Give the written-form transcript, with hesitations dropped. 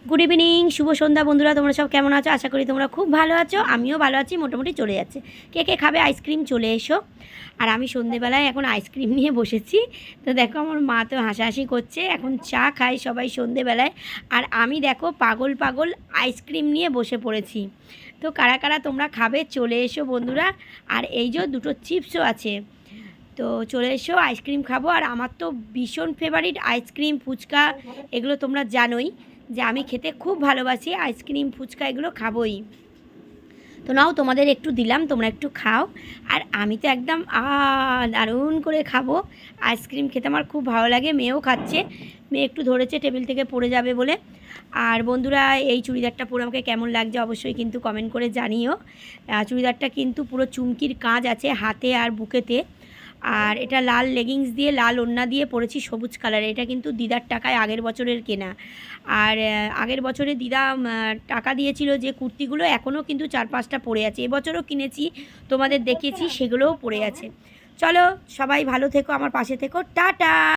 Good evening, শুভ সন্ধ্যা বন্ধুরা। তোমরা সব কেমন আছো? আশা করি তোমরা খুব ভালো আছো। আমিও ভালো আছি, মোটামুটি চলে যাচ্ছে। কে কে খাবে আইসক্রিম চলে এসো। আর আমি সন্ধেবেলায় এখন আইসক্রিম নিয়ে বসেছি। তো দেখো আমার মা তো হাসাহাসি করছে, এখন চা খাই সবাই সন্ধেবেলায়। আর আমি দেখো পাগল পাগল আইসক্রিম নিয়ে বসে পড়েছি। তো কারা কারা তোমরা খাবে চলে এসো বন্ধুরা। আর এই যে দুটো চিপসও আছে, তো চলে এসো আইসক্রিম খাবো। আর আমার তো ভীষণ ফেভারিট আইসক্রিম, ফুচকা, এগুলো তোমরা জানোই যে আমি খেতে খুব ভালোবাসি। আইসক্রিম, ফুচকা এগুলো খাবোই। তো নাও তোমাদের একটু দিলাম, তোমরা একটু খাও। আর আমি তো একদম দারুণ করে খাবো। আইসক্রিম খেতে আমার খুব ভালো লাগে, মেয়েও খাচ্ছে। মেয়ে একটু ধরেছে টেবিল থেকে পড়ে যাবে বলে। আর বন্ধুরা, এই চুড়িদারটা পরে আমাকে কেমন লাগছে অবশ্যই কিন্তু কমেন্ট করে জানিও। চুড়িদারটা কিন্তু পুরো চুমকির কাজ আছে হাতে আর বুকেতে। আর এটা লাল লেগিংস দিয়ে, লাল ওড়না দিয়ে পরেছি সবুজ কালারের। এটা কিন্তু দিদার টাকায় আগের বছরের কেনা। আর আগের বছরে দিদা টাকা দিয়েছিল যে কুর্তিগুলো, এখনও কিন্তু 4-5টা পড়ে আছে। এবছরও কিনেছি, তোমাদের দেখিয়েছি, সেগুলোও পড়ে আছে। চলো সবাই ভালো থেকো, আমার পাশে থেকো, টাটা।